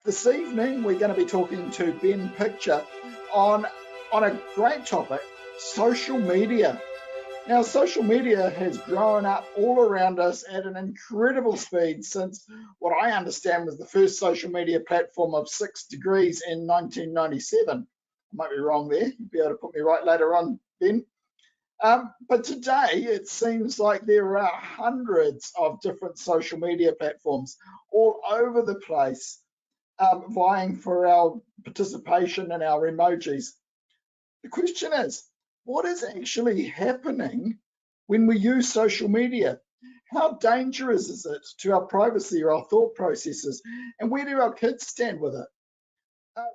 This evening we're going to be talking to Ben Picture on a great topic, social media. Now, social media has grown up all around us at an incredible speed since what I understand was the first social media platform of 6 Degrees in 1997. I might be wrong there. You'll be able to put me right later on, Ben. But today it seems like there are hundreds of different social media platforms all over the place, vying for our participation and our emojis. The question is, what is actually happening when we use social media? How dangerous is it to our privacy or our thought processes? And where do our kids stand with it?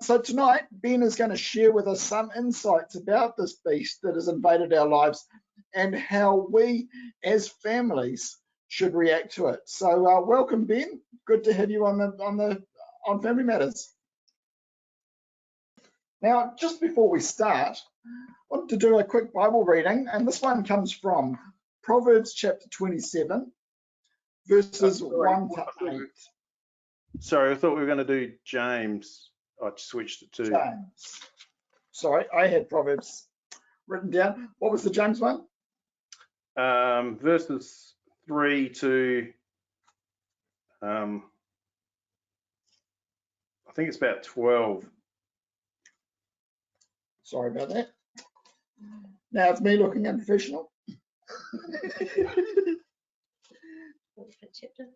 So tonight, Ben is going to share with us some insights about this beast that has invaded our lives and how we as families should react to it. So welcome, Ben. Good to have you on Family Matters. Now, just before we start, I want to do a quick Bible reading, and this one comes from Proverbs chapter 27, verses 1 to 8. Sorry, I thought we were going to do James. I switched it to James. Sorry, I had Proverbs written down. What was the James one? Verses 3 to I think it's about 12. Sorry about that. Now it's me looking unprofessional.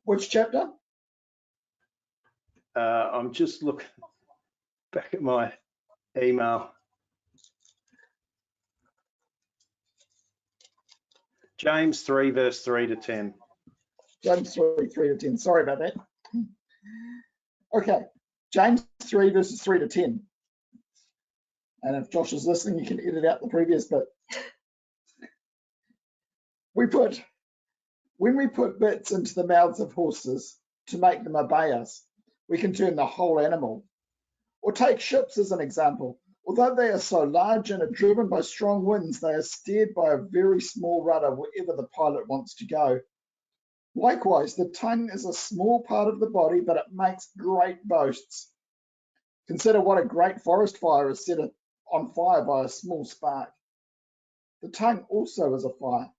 Which chapter? I'm just looking back at my email. James 3, verse 3 to 10. James 3, 3 to 10. Sorry about that. Okay, James 3, verses 3 to 10. And if Josh is listening, you can edit out the previous bit. When we put bits into the mouths of horses to make them obey us, we can turn the whole animal. Or take ships as an example. Although they are so large and are driven by strong winds, they are steered by a very small rudder wherever the pilot wants to go. Likewise, the tongue is a small part of the body, but it makes great boasts. Consider what a great forest fire is set on fire by a small spark. The tongue also is a fire,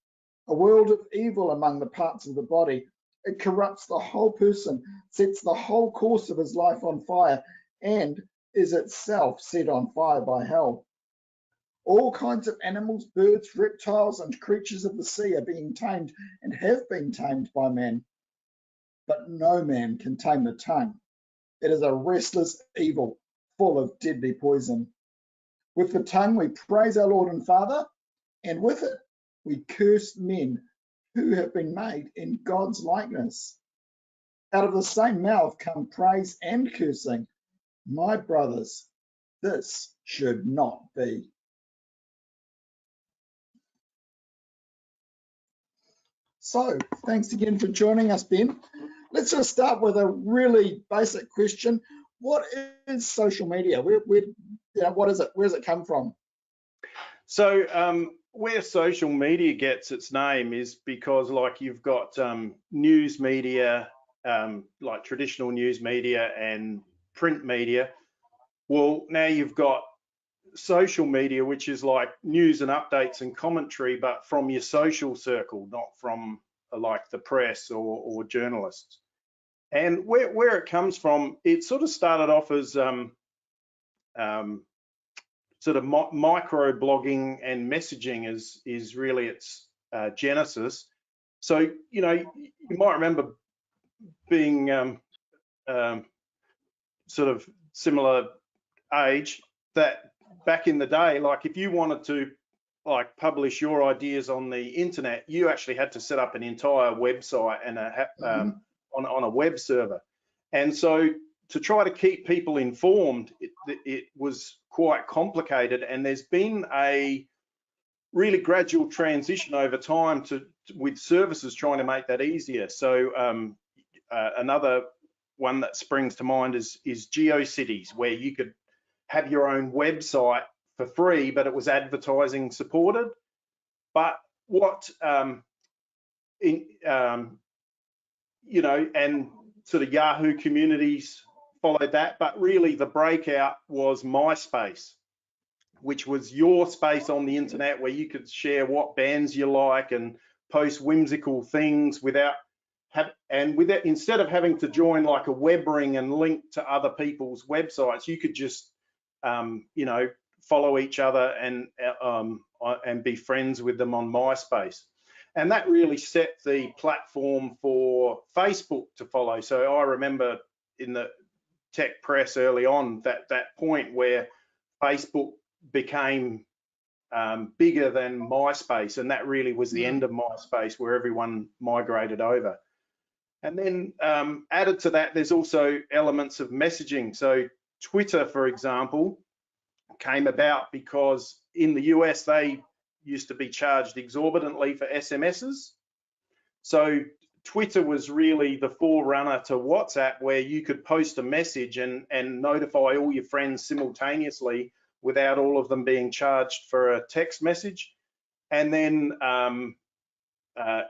a world of evil among the parts of the body. It corrupts the whole person, sets the whole course of his life on fire, and is itself set on fire by hell. All kinds of animals, birds, reptiles, and creatures of the sea are being tamed and have been tamed by man. But no man can tame the tongue. It is a restless evil, full of deadly poison. With the tongue we praise our Lord and Father, and with it we curse men who have been made in God's likeness. Out of the same mouth come praise and cursing. My brothers, this should not be. So, thanks again for joining us, Ben. Let's just start with a really basic question. What is social media? What is it? Where does it come from? So where social media gets its name is because, like, you've got news media, like traditional news media and print media. Well, now you've got social media, which is like news and updates and commentary, but from your social circle, not from like the press or journalists. And where it comes from, it sort of started off as sort of micro blogging and messaging is really its genesis. So, you know, you might remember being sort of similar age, that back in the day, like if you wanted to like publish your ideas on the internet, you actually had to set up an entire website and on a web server. And so to try to keep people informed, it was quite complicated, and there's been a really gradual transition over time with services trying to make that easier. So another one that springs to mind is GeoCities, where you could have your own website for free, but it was advertising supported. But what you know, and sort of Yahoo communities followed that, but really the breakout was MySpace, which was your space on the internet where you could share what bands you like and post whimsical things instead of having to join like a web ring and link to other people's websites, you could just you know, follow each other and be friends with them on MySpace. And that really set the platform for Facebook to follow. So I remember in the tech press early on that point where Facebook became bigger than MySpace, and that really was the end of MySpace, where everyone migrated over. And then added to that, there's also elements of messaging. So Twitter, for example, came about because in the US they used to be charged exorbitantly for SMSs. So Twitter was really the forerunner to WhatsApp, where you could post a message and notify all your friends simultaneously without all of them being charged for a text message. And then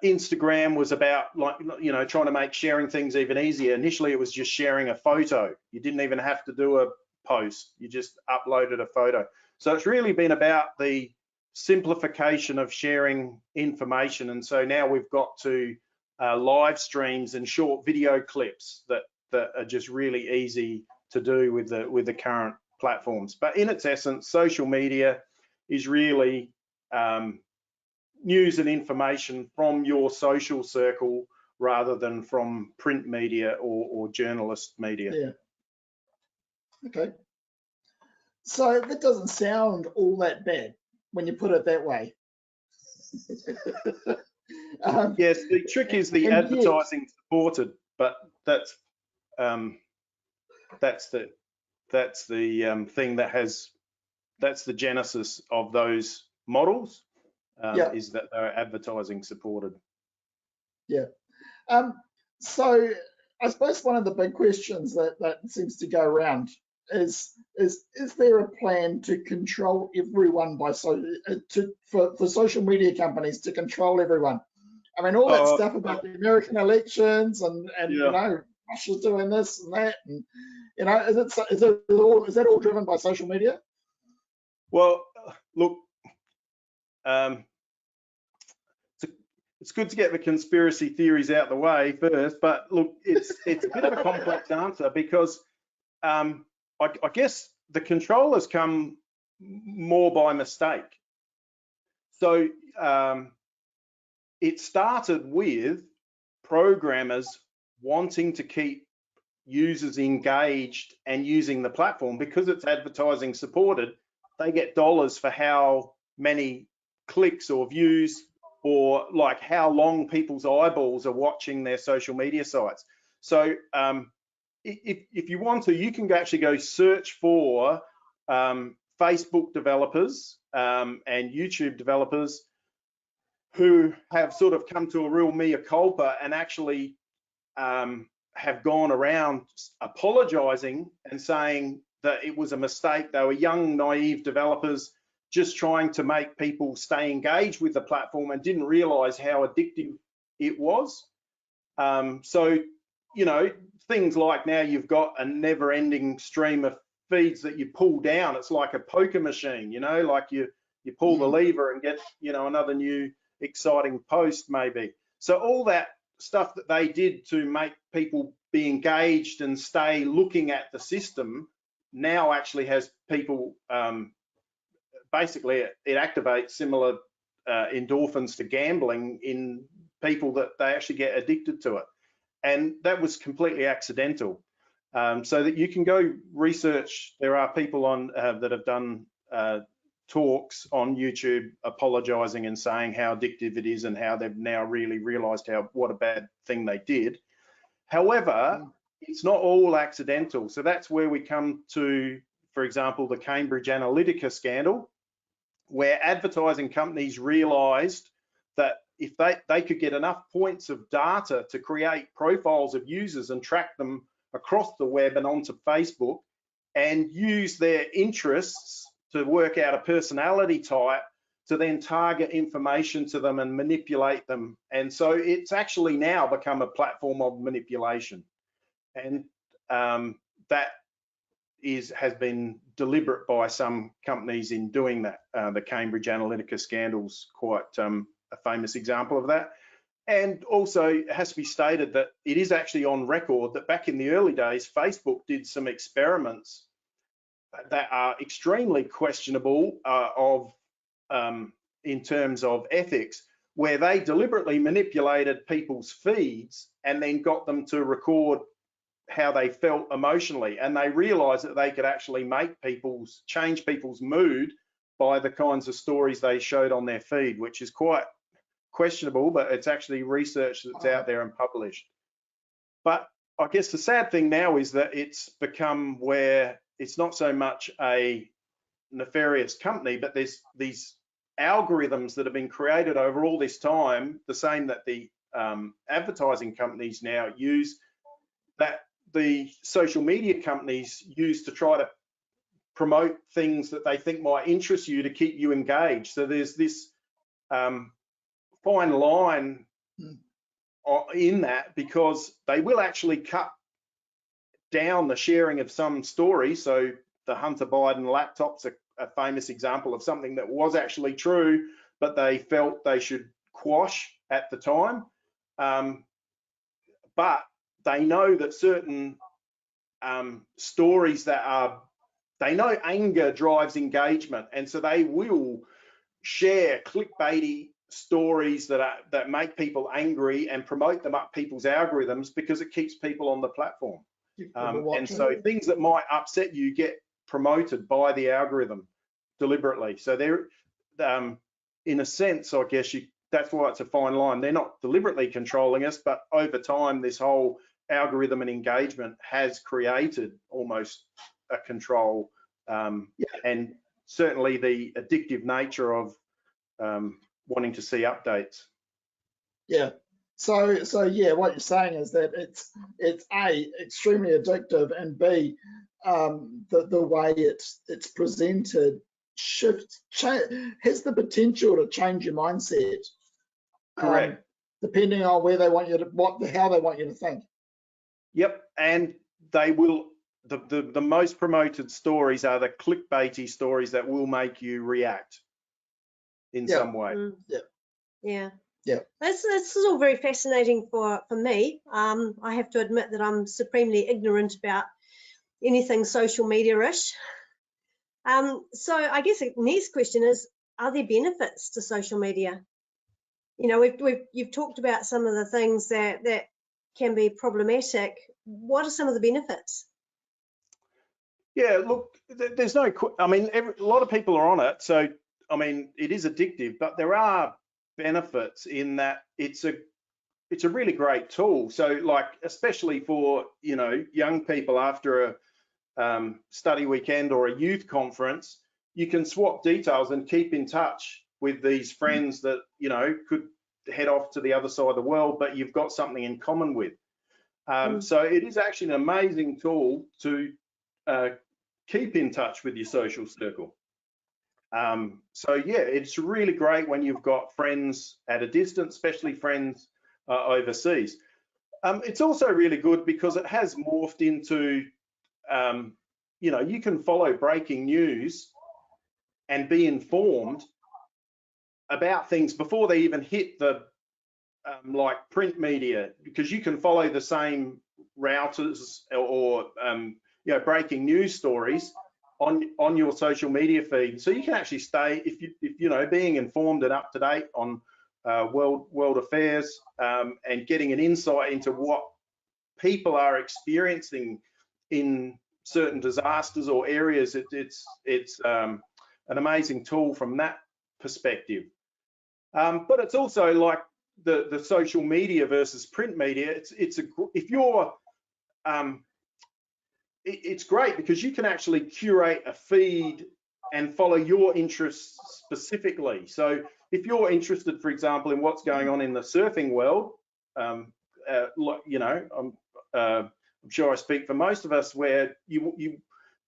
Instagram was about, like, you know, trying to make sharing things even easier. Initially, it was just sharing a photo. You didn't even have to do a post. You just uploaded a photo. So it's really been about the simplification of sharing information. And so now we've got to live streams and short video clips that are just really easy to do with the current platforms. But in its essence, social media is really news and information from your social circle rather than from print media or journalist media. Yeah. Okay. So that doesn't sound all that bad when you put it that way. Yes, the trick is the advertising supported, but that's the thing that's the genesis of those models. Is that they're advertising supported. Yeah. So I suppose one of the big questions that seems to go around is there a plan to control everyone for social media companies to control everyone? I mean, all that stuff about the American elections and you know, Russia's doing this and that, and you know, is that all driven by social media? Well, look, it's good to get the conspiracy theories out the way first, but look, it's a bit of a complex answer because I guess the controllers come more by mistake. So it started with programmers wanting to keep users engaged and using the platform because it's advertising supported. They get dollars for how many clicks or views, or like how long people's eyeballs are watching their social media sites. So if you want to, you can actually go search for Facebook developers and YouTube developers who have sort of come to a real mea culpa and actually have gone around apologizing and saying that it was a mistake. They were young, naive developers just trying to make people stay engaged with the platform and didn't realize how addictive it was. So, you know, things like now you've got a never-ending stream of feeds that you pull down. It's like a poker machine, you know, like you pull the lever and get, you know, another new exciting post maybe. So all that stuff that they did to make people be engaged and stay looking at the system now actually has people basically it activates similar endorphins to gambling in people that they actually get addicted to it. And that was completely accidental. So that you can go research, there are people on that have done talks on YouTube apologizing and saying how addictive it is and how they've now really realized what a bad thing they did. However, it's not all accidental. So that's where we come to, for example, the Cambridge Analytica scandal, where advertising companies realized that if they could get enough points of data to create profiles of users and track them across the web and onto Facebook and use their interests to work out a personality type to then target information to them and manipulate them. And so it's actually now become a platform of manipulation. And that has been deliberate by some companies in doing that. The Cambridge Analytica scandal's quite a famous example of that. And also it has to be stated that it is actually on record that back in the early days, Facebook did some experiments that are extremely questionable in terms of ethics, where they deliberately manipulated people's feeds and then got them to record how they felt emotionally, and they realized that they could actually change people's mood by the kinds of stories they showed on their feed, which is quite questionable, but it's actually research that's out there and published. But I guess the sad thing now is that it's become where it's not so much a nefarious company, but there's these algorithms that have been created over all this time, the same that the advertising companies now use, that the social media companies use to try to promote things that they think might interest you to keep you engaged. So there's this fine line in that, because they will actually cut down the sharing of some stories. So the Hunter Biden laptop's a famous example of something that was actually true, but they felt they should quash at the time. But they know that certain stories they know anger drives engagement, and so they will share clickbaity stories that make people angry and promote them up people's algorithms, because it keeps people on the platform. And so things that might upset you get promoted by the algorithm deliberately. So they're, in a sense, I guess that's why it's a fine line. They're not deliberately controlling us, but over time, this whole algorithm and engagement has created almost a control, and certainly the addictive nature of wanting to see updates. Yeah. So yeah, what you're saying is that it's A, extremely addictive, and B, the way it's presented has the potential to change your mindset. Correct. Depending on where they want you to, how they want you to think. Yep, and they will. The most promoted stories are the clickbaity stories that will make you react in some way. Yeah. This is all very fascinating for me. I have to admit that I'm supremely ignorant about anything social media-ish. So I guess the next question is, are there benefits to social media? You know, you've talked about some of the things that can be problematic. What are some of the benefits? Yeah, look, there's no, I mean, a lot of people are on it. So, I mean, it is addictive, but there are benefits in that it's a really great tool. So, like, especially for, you know, young people after a study weekend or a youth conference, you can swap details and keep in touch with these friends that, you know, could head off to the other side of the world, but you've got something in common with. So it is actually an amazing tool to keep in touch with your social circle. So yeah, it's really great when you've got friends at a distance, especially friends overseas. It's also really good because it has morphed into, you know, you can follow breaking news and be informed about things before they even hit the like print media, because you can follow the same routers or you know, breaking news stories on your social media feed. So you can actually stay, if you know, being informed and up to date on world affairs, and getting an insight into what people are experiencing in certain disasters or areas. It's an amazing tool from that perspective. But it's also like the social media versus print media. It's great because you can actually curate a feed and follow your interests specifically. So if you're interested, for example, in what's going on in the surfing world, you know, I'm sure I speak for most of us, where you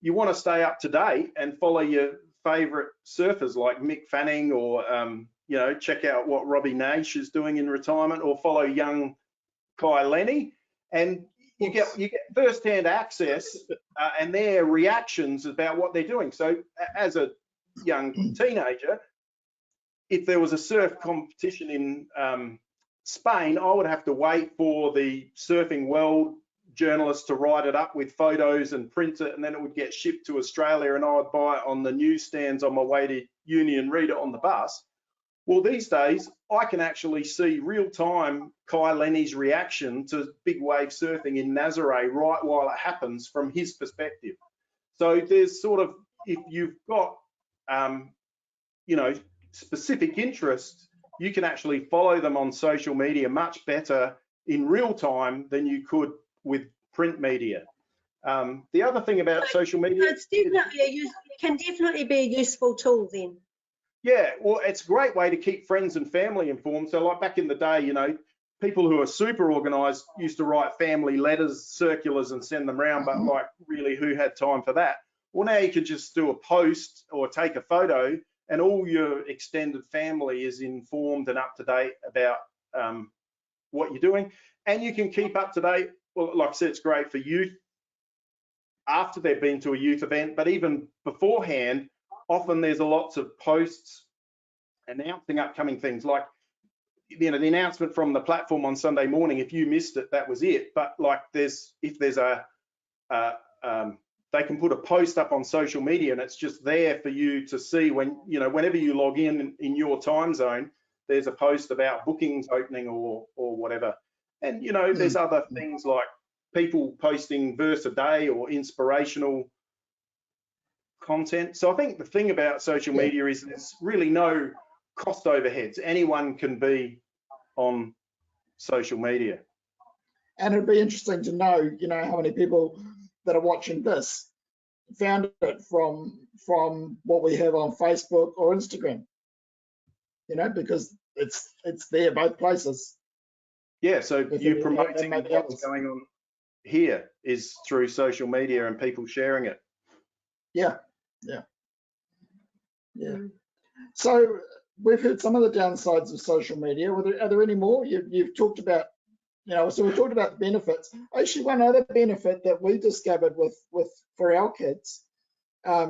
want to stay up to date and follow your favorite surfers like Mick Fanning, or you know, check out what Robbie Nash is doing in retirement, or follow young Kai Lenny. And you get first-hand access and their reactions about what they're doing. So as a young teenager, if there was a surf competition in Spain, I would have to wait for the Surfing World journalists to write it up with photos and print it, and then it would get shipped to Australia, and I would buy it on the newsstands on my way to uni and read it on the bus. Well, these days, I can actually see real-time Kai Lenny's reaction to big wave surfing in Nazare right while it happens from his perspective. So there's sort of, if you've got, you know, specific interests, you can actually follow them on social media much better in real time than you could with print media. The other thing about social media, it's definitely can definitely be a useful tool then. Yeah, well, it's a great way to keep friends and family informed. So like back in the day, you know, people who are super organized used to write family letters, circulars, and send them around, but like really who had time for that? Well, now you can just do a post or take a photo and all your extended family is informed and up to date about what you're doing. And you can keep up to date. Well, like I said, it's great for youth after they've been to a youth event, but even beforehand, often there's lots of posts announcing upcoming things, like, you know, the announcement from the platform on Sunday morning. If you missed it, that was it. But like, if there's a they can put a post up on social media, and it's just there for you to see when, you know, whenever you log in your time zone, there's a post about bookings opening or whatever. And you know, there's other things like people posting verse a day or inspirational content. So I think the thing about social media is there's really no cost overheads. Anyone can be on social media. And it'd be interesting to know, you know, how many people that are watching this found it from what we have on Facebook or Instagram, you know, because it's there both places. Yeah, so you promoting what's going on here is through social media and people sharing it. Yeah. So we've heard some of the downsides of social media. Are there any more? You've talked about, you know, so we talked about the benefits. Actually, one other benefit that we discovered with for our kids,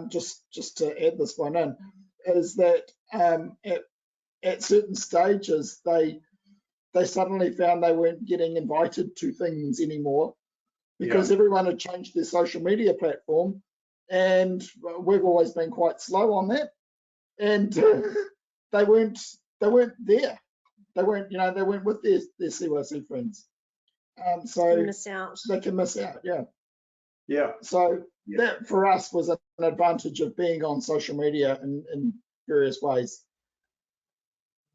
just to add this one in, is that at certain stages they suddenly found they weren't getting invited to things anymore because everyone had changed their social media platform, and we've always been quite slow on that, and they weren't there. They weren't, you know, they weren't with their CYC friends. So they can miss out. Yeah. So that for us was an advantage of being on social media in various ways.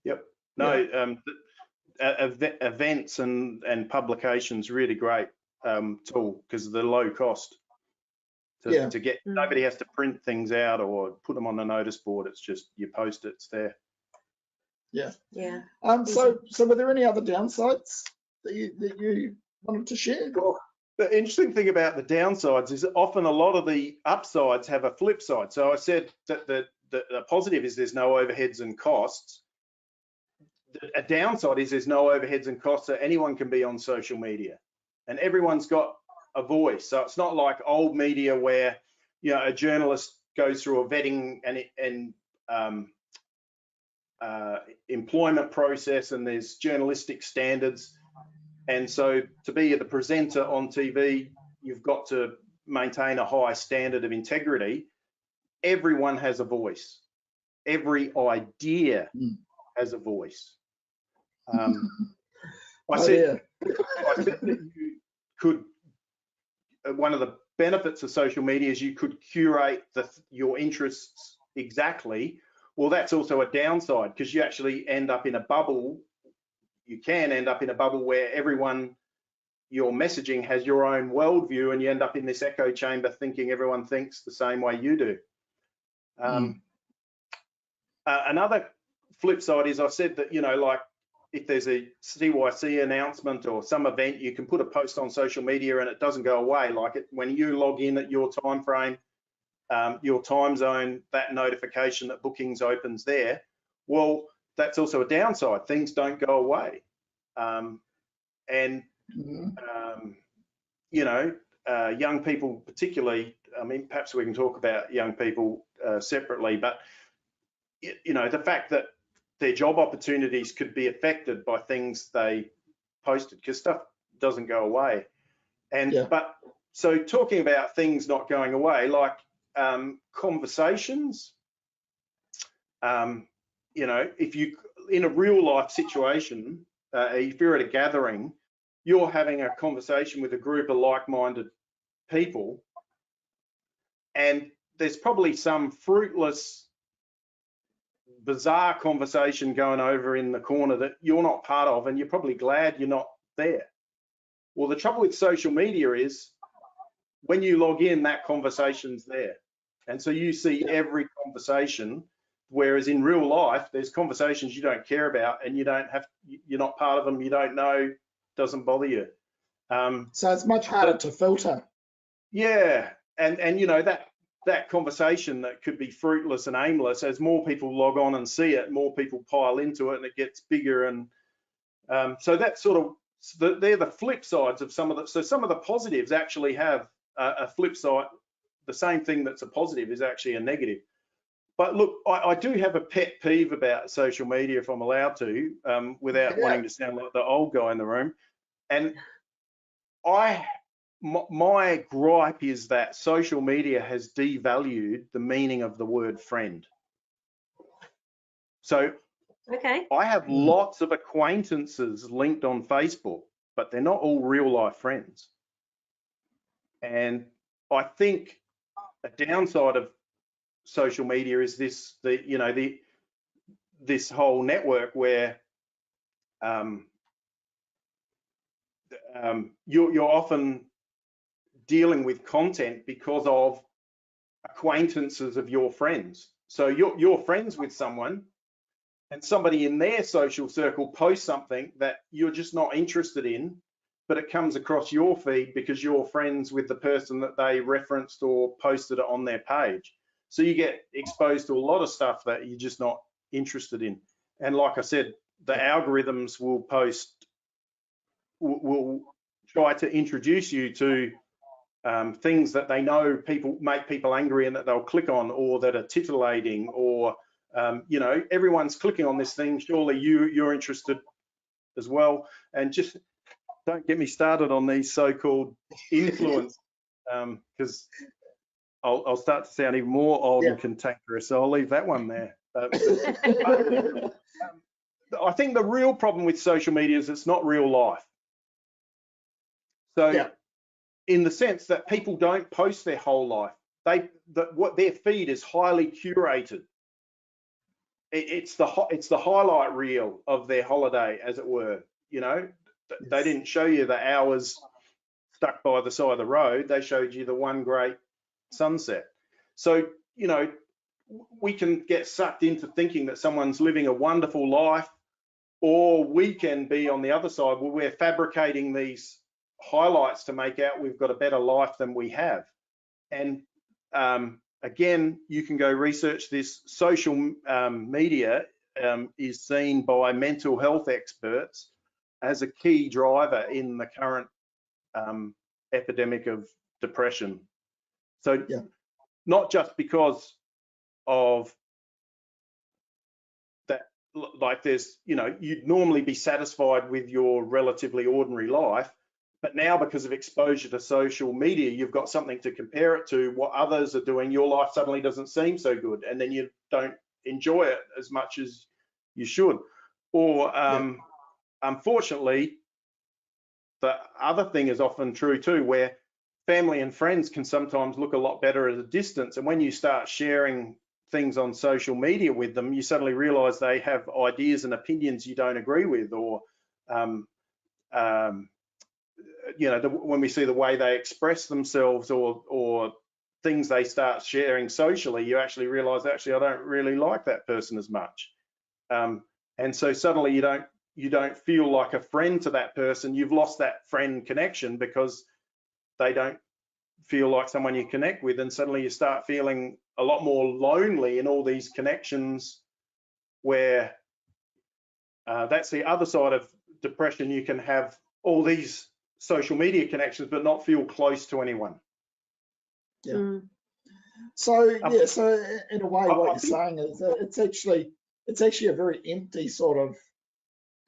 Yep. No, events and publications really great tool because of the low cost to get. Nobody has to print things out or put them on the notice board. It's just you post it, it's there. Yeah. So were there any other downsides that you wanted to share? Well, the interesting thing about the downsides is often a lot of the upsides have a flip side. So I said that the positive is there's no overheads and costs. A downside is there's no overheads and costs, so anyone can be on social media and everyone's got a voice. So it's not like old media where, you know, a journalist goes through a vetting and employment process and there's journalistic standards. And so to be the presenter on TV, you've got to maintain a high standard of integrity. Everyone has a voice. Every idea has a voice. I said that you could, one of the benefits of social media is you could curate your interests exactly. Well, that's also a downside because you actually end up in a bubble. You can end up in a bubble where everyone, your messaging has your own worldview, and you end up in this echo chamber thinking everyone thinks the same way you do. Another flip side is I said that, you know, like if there's a CYC announcement or some event, you can put a post on social media and it doesn't go away. Like when you log in at your time frame, your time zone, that notification that bookings opens there. Well, that's also a downside. Things don't go away. young people particularly, I mean, perhaps we can talk about young people separately, but, the fact that their job opportunities could be affected by things they posted, because stuff doesn't go away. But so talking about things not going away, like conversations, if you, in a real life situation, if you're at a gathering, you're having a conversation with a group of like-minded people, and there's probably some fruitless, bizarre conversation going over in the corner that you're not part of, and you're probably glad you're not there. Well, the trouble with social media is when you log in, that conversation's there. And so you see every conversation, whereas in real life, there's conversations you don't care about and you're not part of them, you don't know, doesn't bother you. So it's much harder to filter. Yeah, and that conversation that could be fruitless and aimless, as more people log on and see it, more people pile into it and it gets bigger. And so that's sort of, they're the flip sides of some of the, so some of the positives actually have a flip side. The same thing that's a positive is actually a negative. But look, I do have a pet peeve about social media, if I'm allowed to, without wanting to sound like the old guy in the room. And my gripe is that social media has devalued the meaning of the word friend. So I have lots of acquaintances linked on Facebook, but they're not all real life friends. And I think a downside of social media is this, this whole network where you're often dealing with content because of acquaintances of your friends. So you're friends with someone, and somebody in their social circle posts something that you're just not interested in, but it comes across your feed because you're friends with the person that they referenced or posted it on their page. So you get exposed to a lot of stuff that you're just not interested in. And like I said, the algorithms will try to introduce you to things that they know make people angry and that they'll click on, or that are titillating, or everyone's clicking on this thing, surely you're interested as well. And just don't get me started on these so-called influence, because I'll start to sound even more old and cantankerous, so I'll leave that one there. I think the real problem with social media is it's not real life. So in the sense that people don't post their whole life, what their feed is highly curated. It's the highlight reel of their holiday, as it were. They didn't show you the hours stuck by the side of the road. They showed you the one great sunset. So we can get sucked into thinking that someone's living a wonderful life, or we can be on the other side where we're fabricating these highlights to make out we've got a better life than we have. And again, you can go research this. Social media is seen by mental health experts as a key driver in the current epidemic of depression. So not just because of that, like you'd normally be satisfied with your relatively ordinary life, but now because of exposure to social media, you've got something to compare it to. What others are doing, your life suddenly doesn't seem so good, and then you don't enjoy it as much as you should. Or unfortunately, the other thing is often true too, where family and friends can sometimes look a lot better at a distance, and when you start sharing things on social media with them, you suddenly realize they have ideas and opinions you don't agree with, or when we see the way they express themselves, or things they start sharing socially, you actually realize, actually, I don't really like that person as much. And so suddenly you don't feel like a friend to that person. You've lost that friend connection because they don't feel like someone you connect with, and suddenly you start feeling a lot more lonely in all these connections, where that's the other side of depression. You can have all these social media connections but not feel close to anyone. Yeah. Mm. So yeah, so in a way, what you're saying is that it's actually a very empty sort of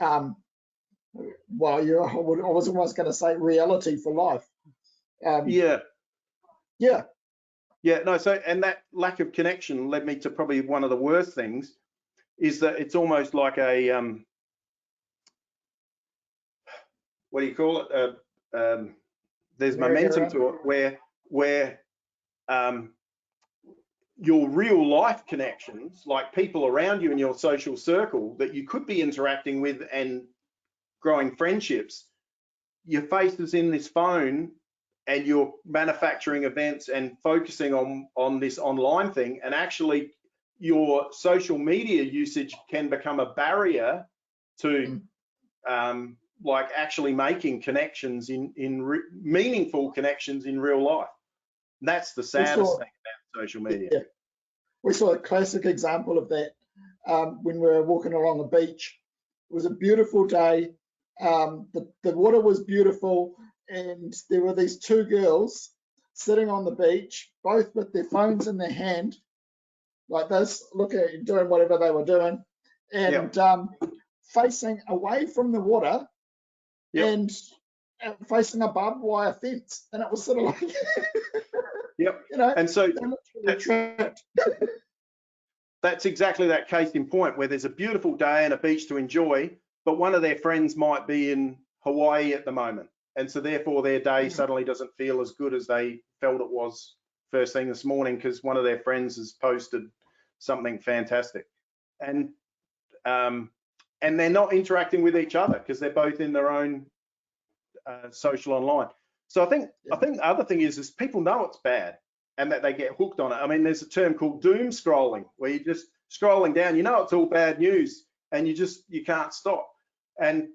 well, I was almost going to say reality for life. Yeah. Yeah. Yeah, no, so, and that lack of connection led me to probably one of the worst things, is that it's almost like a, what do you call it? There's momentum to it where your real life connections, like people around you in your social circle that you could be interacting with and growing friendships, your face is in this phone and you're manufacturing events and focusing on this online thing, and actually your social media usage can become a barrier to like actually making connections meaningful connections in real life. And that's the saddest thing about social media. Yeah. We saw a classic example of that when we were walking along the beach. It was a beautiful day. The water was beautiful, and there were these two girls sitting on the beach, both with their phones in their hand, like this, doing whatever they were doing, and facing away from the water and facing a barbed wire fence. And it was sort of like, you know, and so trapped. That's exactly that case in point, where there's a beautiful day and a beach to enjoy, but one of their friends might be in Hawaii at the moment. And so therefore their day suddenly doesn't feel as good as they felt it was first thing this morning, because one of their friends has posted something fantastic. And they're not interacting with each other because they're both in their own social online. So I think the other thing is people know it's bad and that they get hooked on it. I mean, there's a term called doom scrolling, where you're just scrolling down, you know it's all bad news, and you can't stop. And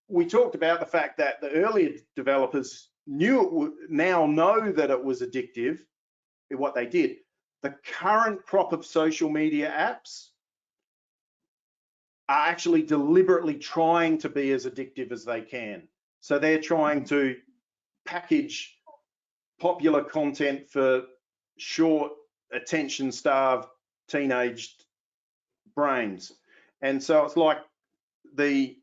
we talked about the fact that the earlier developers now know that it was addictive in what they did. The current crop of social media apps are actually deliberately trying to be as addictive as they can. So they're trying to package popular content for short, attention-starved teenage brains. And so it's like the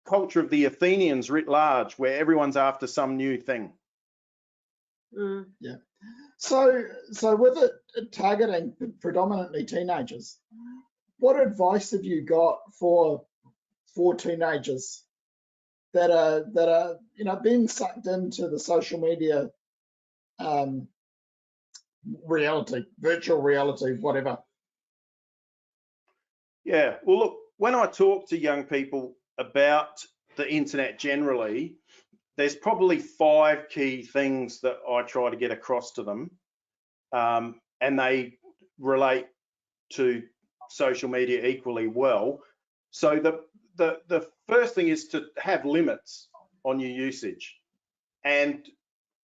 culture of the Athenians writ large, where everyone's after some new thing. Yeah. So with it targeting predominantly teenagers, what advice have you got for teenagers that are being sucked into the social media reality, virtual reality, whatever? Yeah, well, look, when I talk to young people about the internet generally, there's probably 5 key things that I try to get across to them, and they relate to social media equally well. So the first thing is to have limits on your usage, and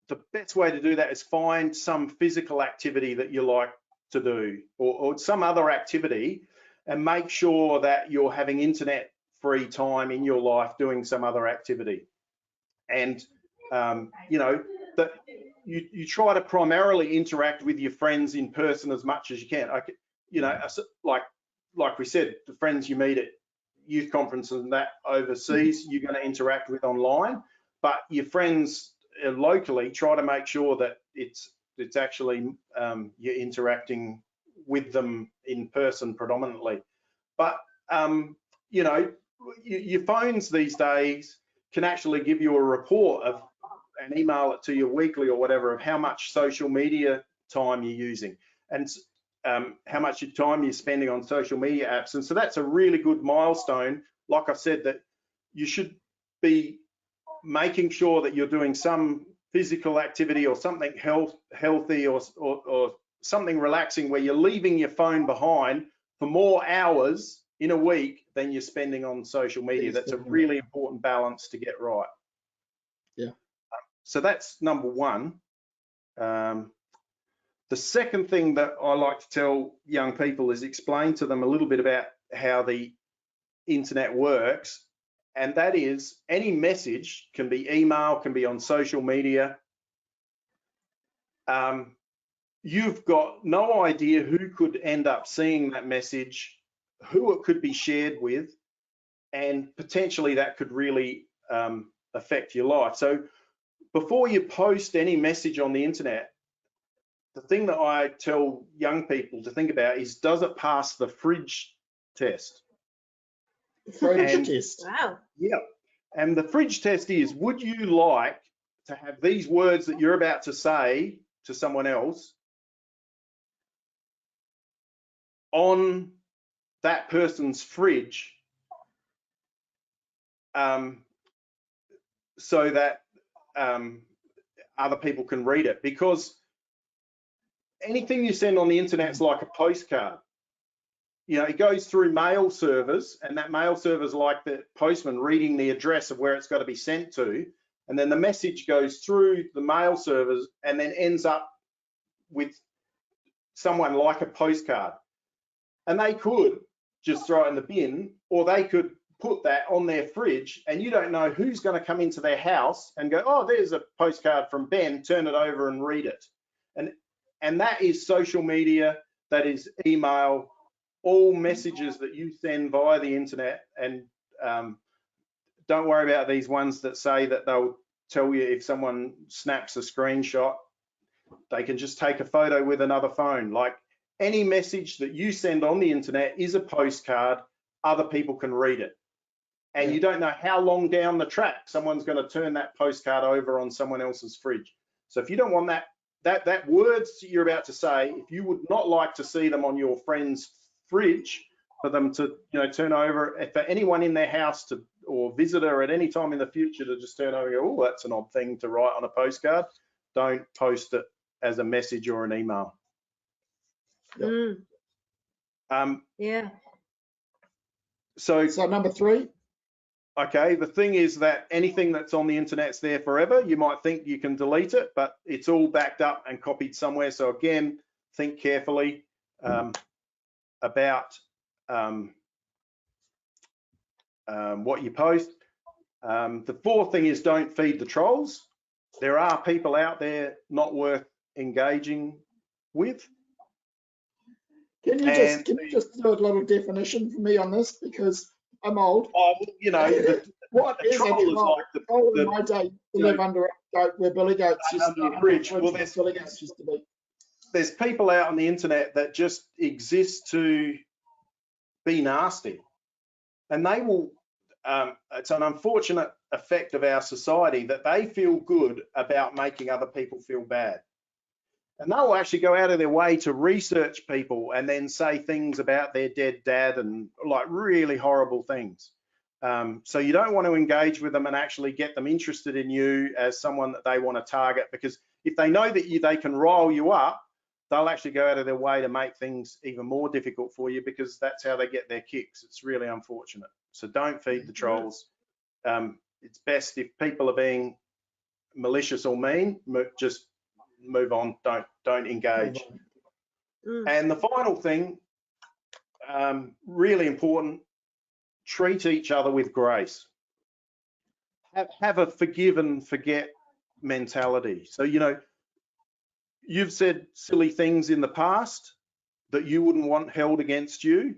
the best way to do that is find some physical activity that you like to do, or some other activity, and make sure that you're having internet free time in your life doing some other activity. And that you try to primarily interact with your friends in person as much as you can. Like we said, the friends you meet at youth conferences and that overseas, you're going to interact with online, but your friends locally, try to make sure that it's actually you're interacting with them in person predominantly. But your phones these days can actually give you a report of, and email it to you weekly or whatever, of how much social media time you're using and how much time you're spending on social media apps. And so that's a really good milestone. Like I said, that you should be making sure that you're doing some physical activity or something healthy or something relaxing, where you're leaving your phone behind for more hours in a week than you're spending on social media. That's a really important balance to get right. Yeah. So that's number one. The second thing that I like to tell young people is explain to them a little bit about how the internet works and that is any message, can be email, can be on social media. You've got no idea who could end up seeing that message, who it could be shared with, and potentially that could really affect your life. So before you post any message on the internet, the thing that I tell young people to think about is, does it pass the fridge test? Fridge test. Wow. Yeah. And the fridge test is, would you like to have these words that you're about to say to someone else on that person's fridge, so that other people can read it? Because anything you send on the internet is like a postcard. You know, it goes through mail servers, and that mail server is like the postman reading the address of where it's got to be sent to, and then the message goes through the mail servers and then ends up with someone like a postcard. And they could just throw it in the bin, or they could put that on their fridge, and you don't know who's going to come into their house and go, oh, there's a postcard from Ben, turn it over and read it. And that is social media, that is email, all messages that you send via the internet. And don't worry about these ones that say that they'll tell you if someone snaps a screenshot, they can just take a photo with another phone. Like, any message that you send on the internet is a postcard, other people can read it. And you don't know how long down the track someone's going to turn that postcard over on someone else's fridge. So if you don't want that words you're about to say, if you would not like to see them on your friend's fridge, for them to, you know, turn over, for anyone in their house to, or visitor at any time in the future to just turn over and go, oh, that's an odd thing to write on a postcard, don't post it as a message or an email. Yeah. So number 3. Okay, the thing is that anything that's on the internet's there forever. You might think you can delete it, but it's all backed up and copied somewhere. So again, think carefully about what you post. The 4th thing is, don't feed the trolls. There are people out there not worth engaging with. Can you just do a little definition for me on this, because I'm old? You know, what is troll a troll? is like the troll in my day to live under a goat where billy goats used to be. Bridge. Well, billy goats used to be. There's people out on the internet that just exist to be nasty, and they will. It's an unfortunate effect of our society that they feel good about making other people feel bad. And they'll actually go out of their way to research people and then say things about their dead dad and like really horrible things. So you don't want to engage with them and actually get them interested in you as someone that they want to target, because if they know that they can rile you up, they'll actually go out of their way to make things even more difficult for you, because that's how they get their kicks. It's really unfortunate. So don't feed the trolls. It's best, if people are being malicious or mean, just move on, don't engage. And the final thing, really important, treat each other with grace. Have a forgive and forget mentality. So, you know, you've said silly things in the past that you wouldn't want held against you.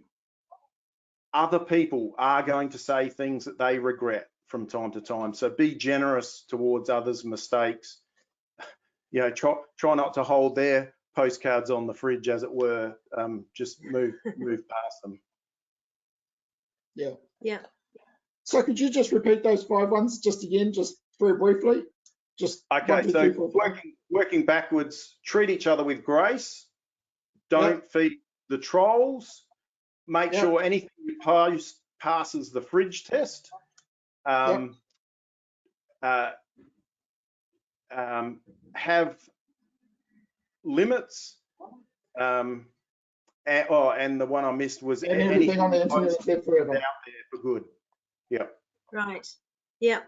Other people are going to say things that they regret from time to time. So be generous towards others' mistakes. You know, try not to hold their postcards on the fridge, as it were. Just move past them. Yeah. So could you just repeat those 5 ones just again, just very briefly? Just okay. So working backwards. Treat each other with grace. Don't feed the trolls. Make sure anything you post passes the fridge test. Have limits, and the one I missed was anything on the internet is there forever. Out there for good. Yeah. Right. Yeah.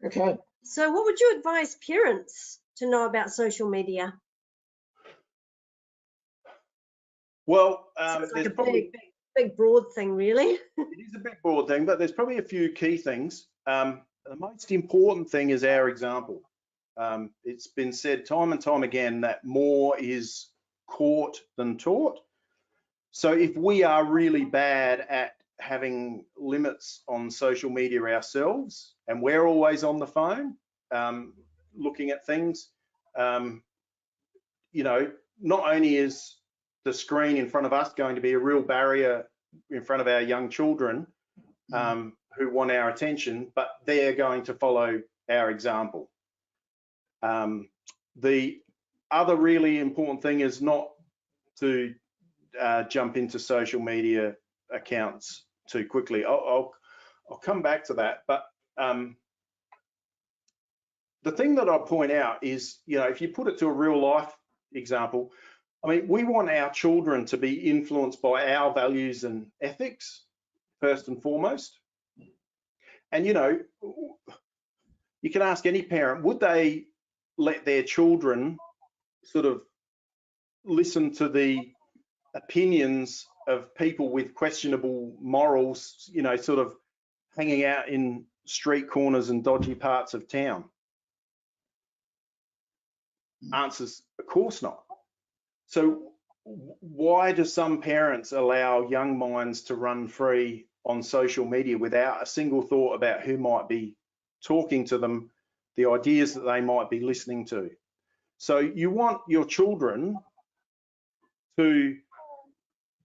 Okay. So what would you advise parents to know about social media? Well, Like there's probably big broad thing, really. It is a big broad thing, but there's probably a few key things. The most important thing is our example. It's been said time and time again that more is caught than taught. So if we are really bad at having limits on social media ourselves, and we're always on the phone looking at things, you know, not only is the screen in front of us going to be a real barrier in front of our young children who want our attention, but they're going to follow our example. The other really important thing is not to jump into social media accounts too quickly. I'll come back to that, but the thing that I'll point out is, you know, if you put it to a real life example, I mean, we want our children to be influenced by our values and ethics first and foremost. And, you know, you can ask any parent, would they let their children sort of listen to the opinions of people with questionable morals, you know, sort of hanging out in street corners and dodgy parts of town? Answers, of course not. So why do some parents allow young minds to run free on social media without a single thought about who might be talking to them, the ideas that they might be listening to? So you want your children to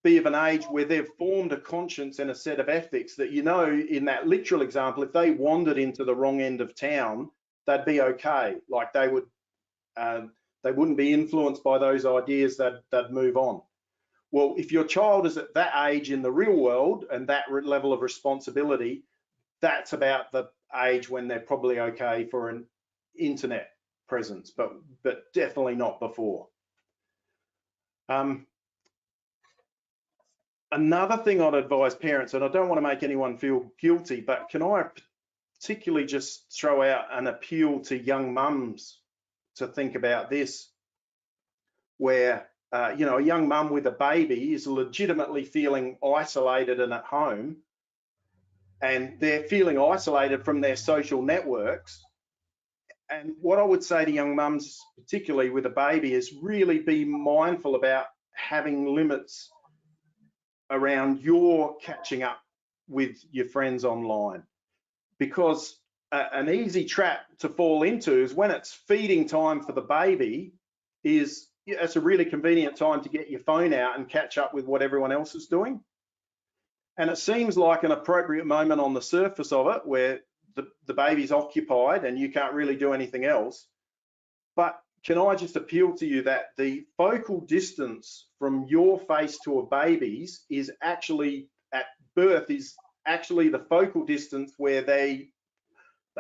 be of an age where they've formed a conscience and a set of ethics that, you know, in that literal example, if they wandered into the wrong end of town, they'd be okay. Like they wouldn't be influenced by those ideas, they'd move on. Well, if your child is at that age in the real world and that level of responsibility, that's about the age when they're probably okay for an internet presence, but definitely not before. Another thing I'd advise parents, and I don't want to make anyone feel guilty, but can I particularly just throw out an appeal to young mums to think about this, where you know, a young mum with a baby is legitimately feeling isolated and at home, and they're feeling isolated from their social networks. And what I would say to young mums, particularly with a baby, is really be mindful about having limits around your catching up with your friends online, because an easy trap to fall into is when it's feeding time for the baby, it's a really convenient time to get your phone out and catch up with what everyone else is doing. And it seems like an appropriate moment on the surface of it where the baby's occupied and you can't really do anything else. But can I just appeal to you that the focal distance from your face to a baby's is actually at birth is actually the focal distance where they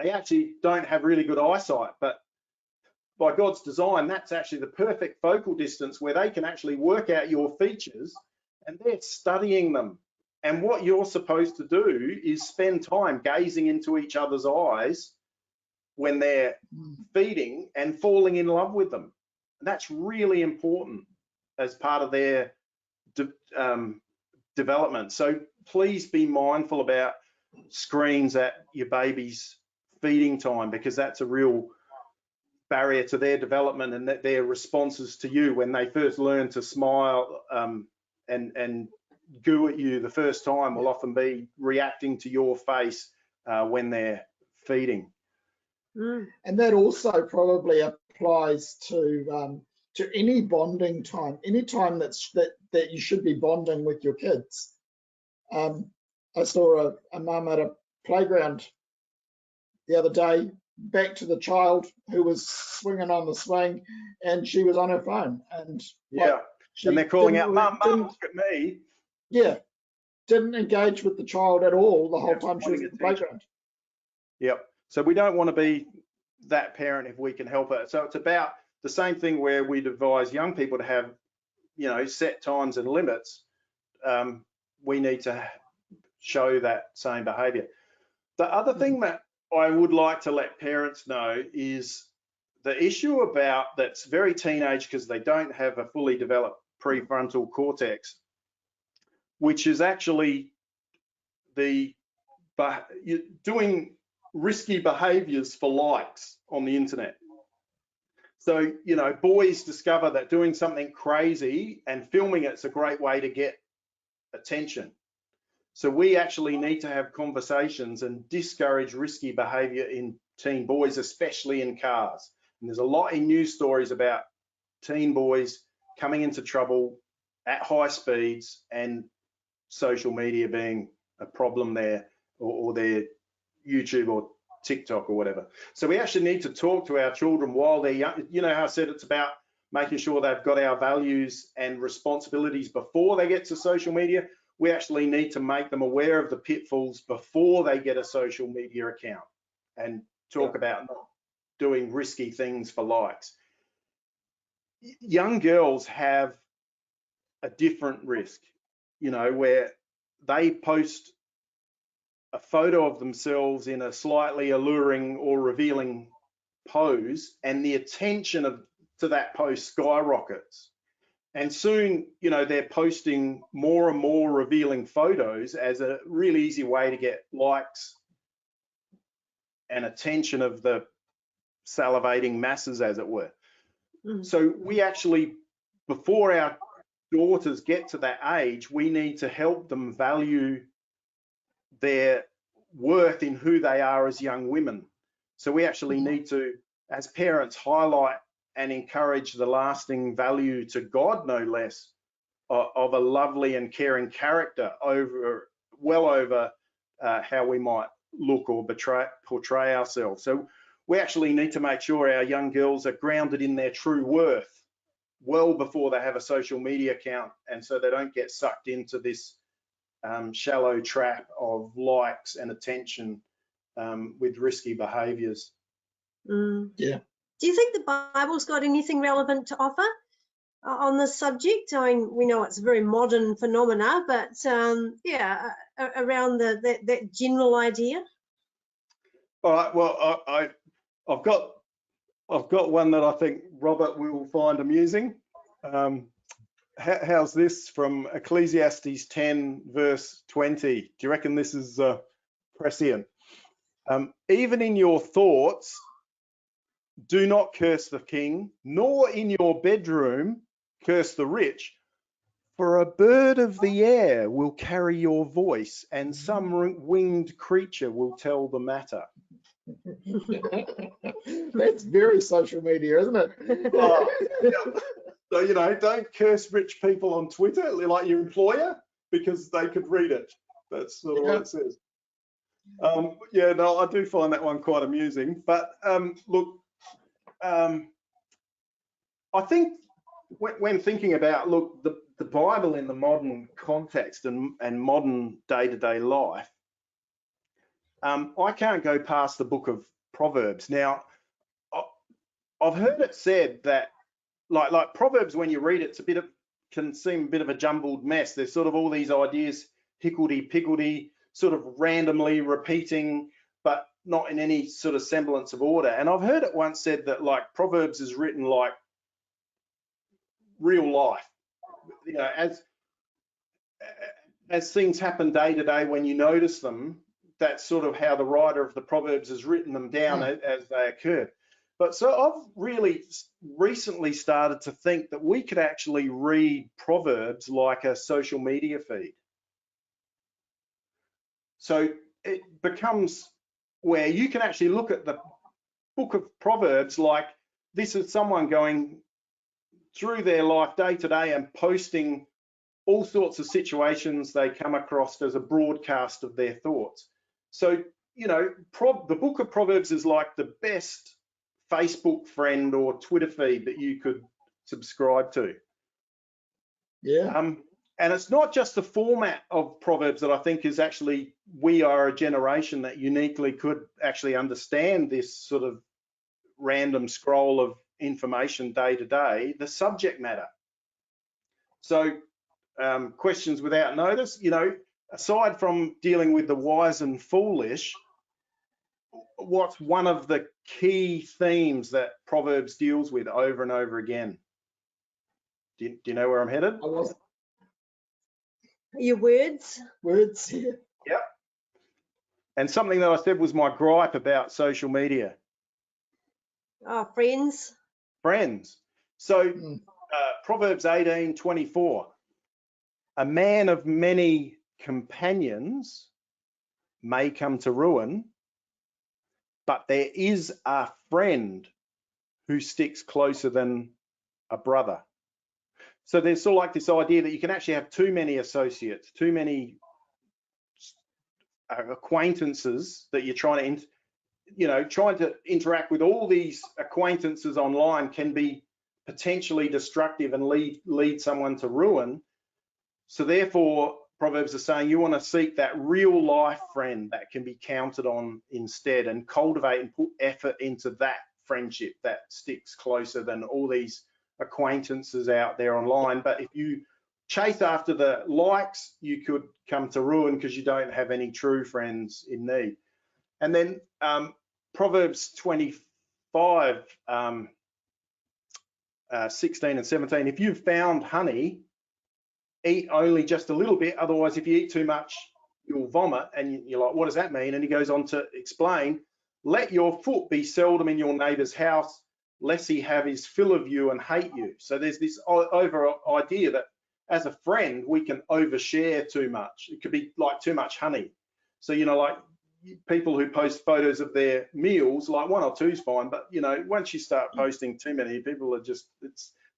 actually don't have really good eyesight, but by God's design, that's actually the perfect focal distance where they can actually work out your features, and they're studying them. And what you're supposed to do is spend time gazing into each other's eyes when they're feeding and falling in love with them. And that's really important as part of their development. So please be mindful about screens at your baby's feeding time, because that's a real barrier to their development, and that their responses to you when they first learn to smile and goo at you the first time will often be reacting to your face when they're feeding. And that also probably applies to any bonding time, any time that you should be bonding with your kids. I saw a mum at a playground the other day, back to the child who was swinging on the swing, and she was on her phone, and yeah, and they're calling out, "Mum, look at me." Yeah, didn't engage with the child at all the whole time she was at the playground. Yep. So we don't want to be that parent if we can help it. So it's about the same thing where we'd advise young people to have, you know, set times and limits. We need to show that same behavior. The other thing that I would like to let parents know is the issue about that's very teenage, because they don't have a fully developed prefrontal cortex. which is actually doing risky behaviors for likes on the internet. So, you know, boys discover that doing something crazy and filming it's a great way to get attention. So we actually need to have conversations and discourage risky behavior in teen boys, especially in cars. And there's a lot in news stories about teen boys coming into trouble at high speeds and social media being a problem there, or their YouTube or TikTok or whatever. So we actually need to talk to our children while they're young. You know how I said it's about making sure they've got our values and responsibilities before they get to social media. We actually need to make them aware of the pitfalls before they get a social media account and talk about not doing risky things for likes. Young girls have a different risk, you know, where they post a photo of themselves in a slightly alluring or revealing pose, and the attention to that post skyrockets. And soon, you know, they're posting more and more revealing photos as a really easy way to get likes and attention of the salivating masses, as it were. So we actually, before our daughters get to that age, we need to help them value their worth in who they are as young women. So we actually need to, as parents, highlight and encourage the lasting value to God, no less, of a lovely and caring character well over how we might look or portray ourselves. So we actually need to make sure our young girls are grounded in their true worth well before they have a social media account, and so they don't get sucked into this shallow trap of likes and attention with risky behaviors. Yeah. Do you think the Bible's got anything relevant to offer on this subject? I mean, we know it's a very modern phenomena, but yeah, around that general idea. All right. Well, I've got one that I think Robert will find amusing. How's this from Ecclesiastes 10 verse 20? Do you reckon this is prescient? Even in your thoughts, do not curse the king, nor in your bedroom curse the rich, for a bird of the air will carry your voice, and some winged creature will tell the matter. That's very social media, isn't it? Yeah. So, you know, don't curse rich people on Twitter like your employer, because they could read it. That's sort of what it says. Yeah, no, I do find that one quite amusing. But look, I think when thinking about, look, the Bible in the modern context and modern day-to-day life, I can't go past the book of Proverbs. Now, I've heard it said that like Proverbs, when you read it, can seem a bit of a jumbled mess. There's sort of all these ideas, higgledy-piggledy, sort of randomly repeating, but not in any sort of semblance of order. And I've heard it once said that like Proverbs is written like real life, you know, as things happen day to day when you notice them. That's sort of how the writer of the Proverbs has written them down as they occur. But so I've really recently started to think that we could actually read Proverbs like a social media feed. So it becomes where you can actually look at the book of Proverbs like this is someone going through their life day to day and posting all sorts of situations they come across as a broadcast of their thoughts. So, you know, the book of Proverbs is like the best Facebook friend or Twitter feed that you could subscribe to. Yeah. And it's not just the format of Proverbs that I think is actually, we are a generation that uniquely could actually understand this sort of random scroll of information day to day, the subject matter. So questions without notice, you know, aside from dealing with the wise and foolish, what's one of the key themes that Proverbs deals with over and over again? Do you know where I'm headed? Your words. Words, yeah. Yep. And something that I said was my gripe about social media. Oh, friends. Friends. So Proverbs 18:24. A man of many companions may come to ruin, but there is a friend who sticks closer than a brother. So there's sort of like this idea that you can actually have too many associates, too many acquaintances that you're trying to interact with. All these acquaintances online can be potentially destructive and lead someone to ruin. So therefore, Proverbs are saying you want to seek that real life friend that can be counted on instead, and cultivate and put effort into that friendship that sticks closer than all these acquaintances out there online. But if you chase after the likes, you could come to ruin because you don't have any true friends in need. And then Proverbs 25, 16 and 17, if you've found honey, eat only just a little bit, otherwise if you eat too much, you'll vomit. And you're like, what does that mean? And he goes on to explain, let your foot be seldom in your neighbor's house, lest he have his fill of you and hate you. So there's this idea that as a friend, we can overshare too much. It could be like too much honey. So, like people who post photos of their meals, like 1 or 2 is fine, but once you start posting too many, people are just,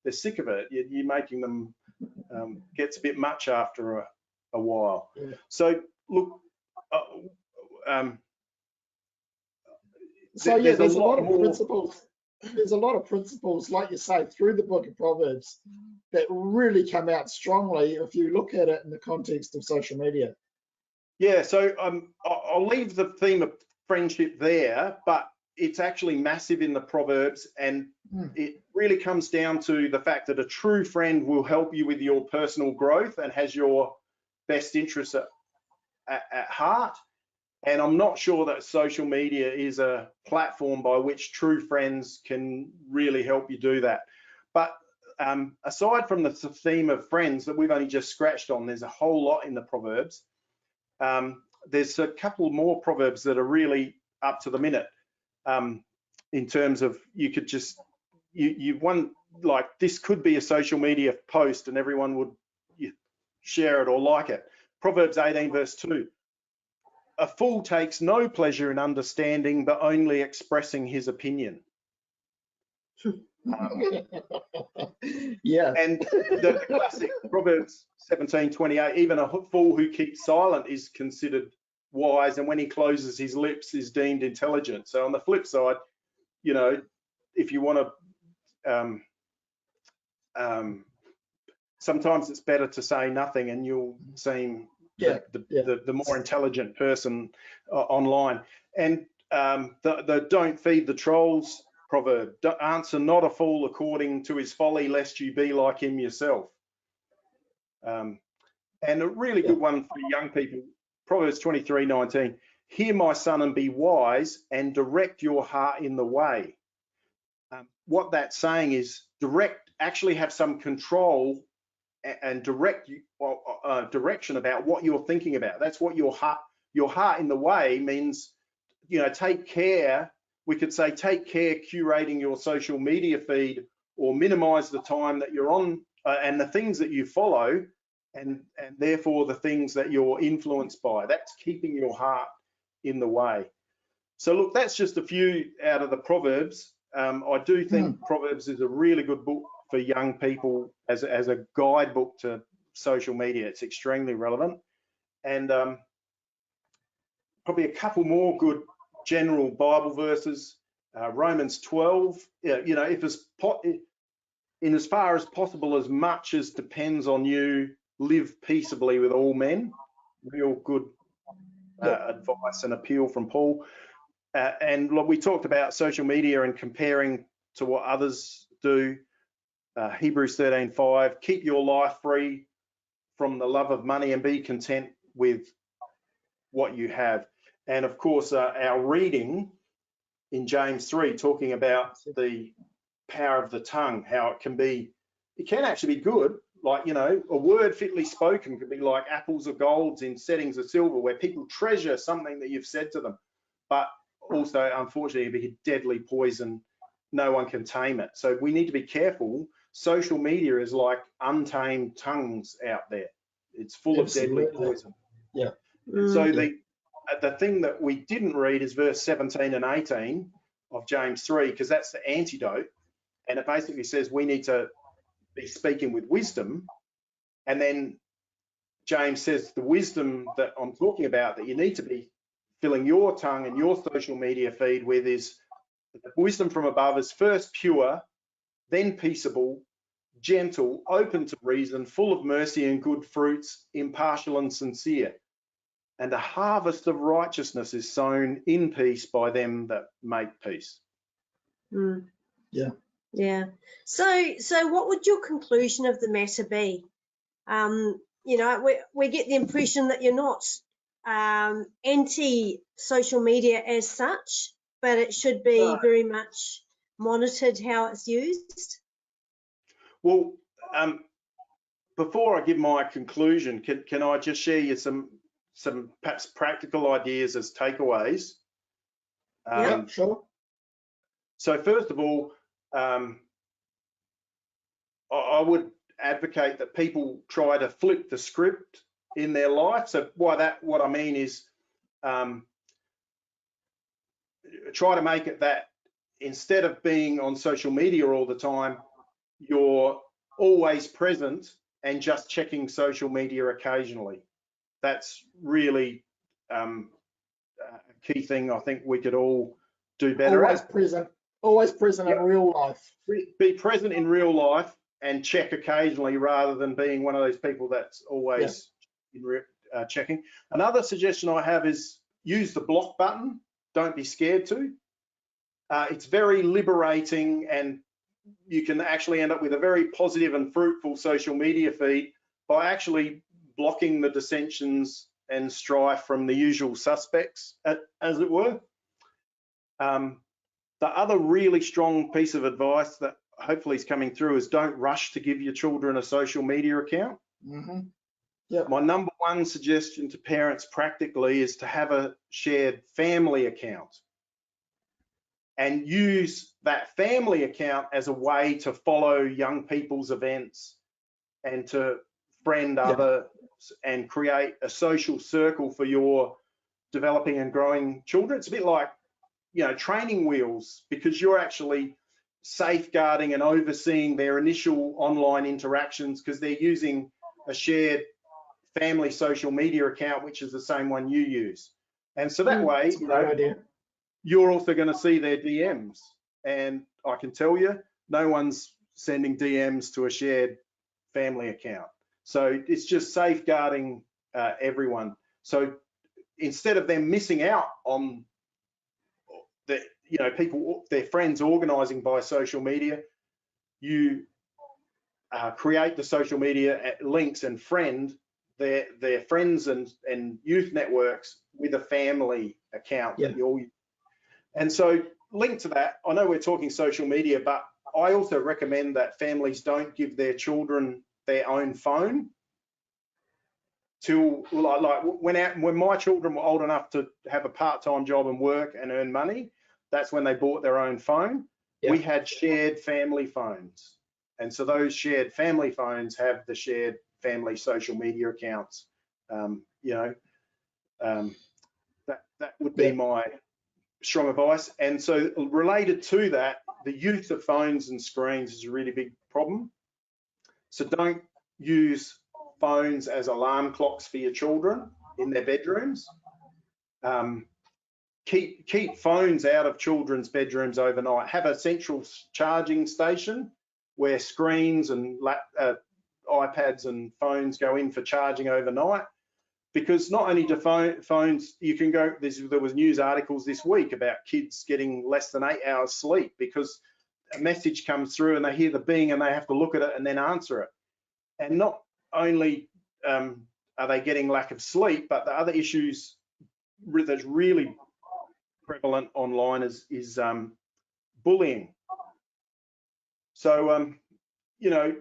they're sick of it. You're making them, gets a bit much after a while. Yeah. So look, there's a lot of principles. There's a lot of principles, like you say, through the book of Proverbs that really come out strongly if you look at it in the context of social media. Yeah, so I'll leave the theme of friendship there, but it's actually massive in the Proverbs, and it really comes down to the fact that a true friend will help you with your personal growth and has your best interests at heart. And I'm not sure that social media is a platform by which true friends can really help you do that. But aside from the theme of friends that we've only just scratched on, there's a whole lot in the Proverbs. There's a couple more Proverbs that are really up to the minute in terms of you could just, like this could be a social media post and everyone would share it or like it. Proverbs 18 verse 2. A fool takes no pleasure in understanding, but only expressing his opinion. Yeah. And the classic Proverbs 17:28, even a fool who keeps silent is considered wise, and when he closes his lips is deemed intelligent. So on the flip side, if you want to, sometimes it's better to say nothing and you'll seem the more intelligent person online. And the don't feed the trolls proverb, answer not a fool according to his folly, lest you be like him yourself. And a really good one for young people, Proverbs 23:19, hear my son and be wise and direct your heart in the way. What that's saying is actually have some control and direction about what you're thinking about. That's what your heart in the way means. Take care. We could say take care curating your social media feed, or minimize the time that you're on and the things that you follow, and therefore the things that you're influenced by. That's keeping your heart in the way. So look, that's just a few out of the Proverbs. I do think Proverbs is a really good book for young people as a guidebook to social media. It's extremely relevant. And probably a couple more good general Bible verses. Romans 12, in as far as possible, as much as depends on you, live peaceably with all men. Real good advice and appeal from Paul. And look, we talked about social media and comparing to what others do. Hebrews 13:5, keep your life free from the love of money and be content with what you have. And of course, our reading in James 3, talking about the power of the tongue, how it can actually be good, Like, you know, a word fitly spoken could be like apples of gold in settings of silver, where people treasure something that you've said to them, but also, unfortunately, it'd be a deadly poison. No one can tame it. So we need to be careful. Social media is like untamed tongues out there. It's full of deadly poison. Yeah. So the thing that we didn't read is verse 17 and 18 of James 3, because that's the antidote. And it basically says we need to be speaking with wisdom. And then James says the wisdom that I'm talking about that you need to be filling your tongue and your social media feed with is wisdom from above is first pure, then peaceable, gentle, open to reason, full of mercy and good fruits, impartial and sincere. And a harvest of righteousness is sown in peace by them that make peace. Yeah. So what would your conclusion of the matter be? You know, we get the impression that you're not anti-social media as such, but it should be very much monitored how it's used. Well, before I give my conclusion, can I just share you some perhaps practical ideas as takeaways? Yeah, sure. So first of all, I would advocate that people try to flip the script in their life. So what I mean is try to make it that instead of being on social media all the time, you're always present and just checking social media occasionally. That's really a key thing I think we could all do better at. Always present in real life. Be present in real life and check occasionally rather than being one of those people that's always checking. Another suggestion I have is use the block button. Don't be scared to. It's very liberating, and you can actually end up with a very positive and fruitful social media feed by actually blocking the dissensions and strife from the usual suspects, as it were. The other really strong piece of advice that hopefully is coming through is don't rush to give your children a social media account. My number one suggestion to parents practically is to have a shared family account and use that family account as a way to follow young people's events and to friend others and create a social circle for your developing and growing children. It's a bit like, you know, training wheels, because you're actually safeguarding and overseeing their initial online interactions because they're using a shared family social media account, which is the same one you use. And so that way, you know, you're also going to see their DMs. And I can tell you, no one's sending DMs to a shared family account. So it's just safeguarding everyone. So instead of them missing out on the, you know, people, their friends organizing by social media, you create the social media links and friend their friends and youth networks with a family account that you all use. And so linked to that, I know we're talking social media, but I also recommend that families don't give their children their own phone till like when my children were old enough to have a part-time job and work and earn money. That's when they bought their own phone. We had shared family phones, and so those shared family phones have the shared family social media accounts. You know, that would be my strong advice. And so related to that, the use of phones and screens is a really big problem. So don't use phones as alarm clocks for your children in their bedrooms. Keep phones out of children's bedrooms overnight. Have a central charging station where screens and iPads and phones go in for charging overnight, because not only do phones, you can go, there was news articles this week about kids getting less than 8 hours sleep because a message comes through and they hear the bing and they have to look at it and then answer it. And not only are they getting lack of sleep, but the other issues that's really prevalent online is bullying. So, you know,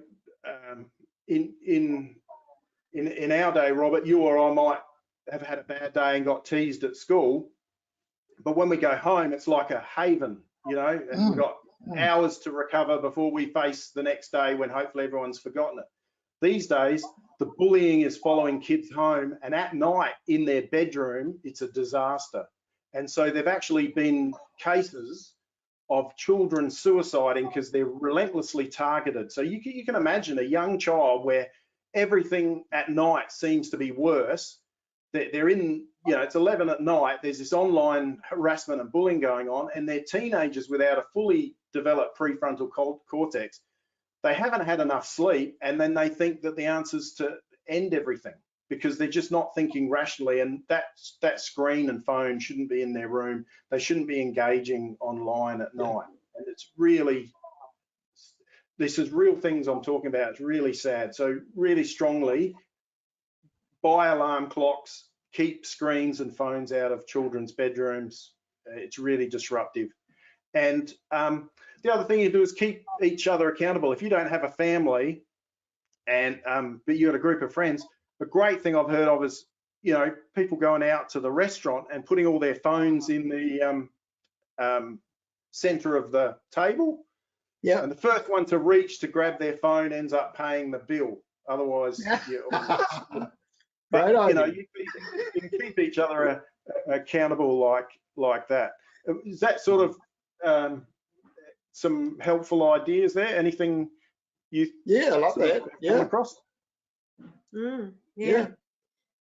in our day, Robert, you or I might have had a bad day and got teased at school, but when we go home, it's like a haven, you know, and we've got hours to recover before we face the next day when hopefully everyone's forgotten it. These days, the bullying is following kids home, and at night in their bedroom, it's a disaster. And so there've actually been cases of children suiciding because they're relentlessly targeted. So you can imagine a young child where everything at night seems to be worse. They're in, you know, it's 11 at night, there's this online harassment and bullying going on, and they're teenagers without a fully developed prefrontal cortex. They haven't had enough sleep, and then they think that the answer's to end everything because they're just not thinking rationally, and that screen and phone shouldn't be in their room. They shouldn't be engaging online at night. And it's really, this is real things I'm talking about. It's really sad. So really strongly, buy alarm clocks, keep screens and phones out of children's bedrooms. It's really disruptive. And the other thing you do is keep each other accountable. If you don't have a family and but you got a group of friends, a great thing I've heard of is, you know, people going out to the restaurant and putting all their phones in the center of the table. Yeah. And the first one to reach to grab their phone ends up paying the bill. Otherwise, but you know, you can keep each other accountable like that. Is that sort of some helpful ideas there? Anything you? Yeah, I love that. Yeah. Across? Yeah.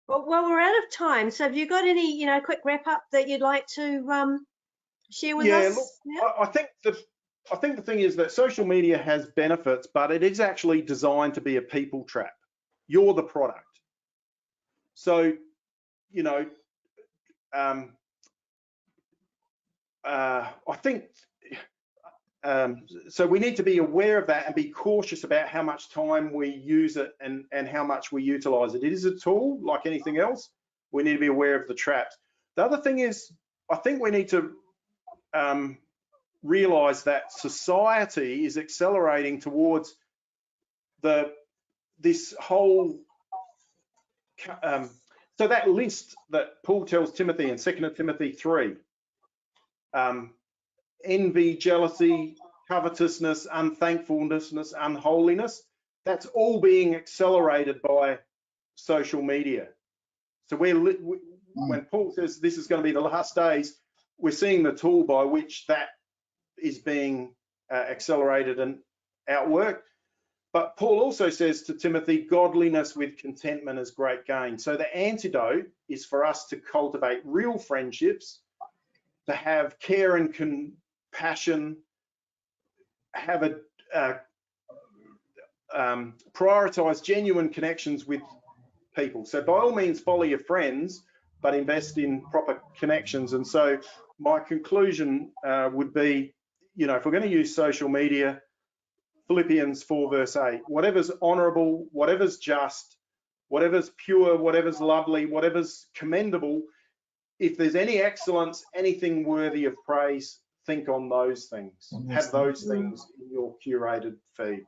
Well, we're out of time. So have you got any, you know, quick wrap up that you'd like to share with us? Look, I think the thing is that social media has benefits, but it is actually designed to be a people trap. You're the product. So, you know, I think so we need to be aware of that and be cautious about how much time we use it and how much we utilize it. It is a tool like anything else. We need to be aware of the traps. The other thing is, I think we need to realize that society is accelerating towards this whole so that list that Paul tells Timothy in 2 Timothy 3, envy, jealousy, covetousness, unthankfulness, unholiness, that's all being accelerated by social media. So when Paul says this is going to be the last days, we're seeing the tool by which that is being accelerated and outworked. But Paul also says to Timothy, godliness with contentment is great gain. So the antidote is for us to cultivate real friendships, to have care and compassion, have prioritize genuine connections with people. So by all means, follow your friends, but invest in proper connections. And so my conclusion would be, you know, if we're going to use social media, Philippians 4 verse 8, whatever's honorable, whatever's just, whatever's pure, whatever's lovely, whatever's commendable, if there's any excellence, anything worthy of praise, think on those things. Have those things in your curated feed.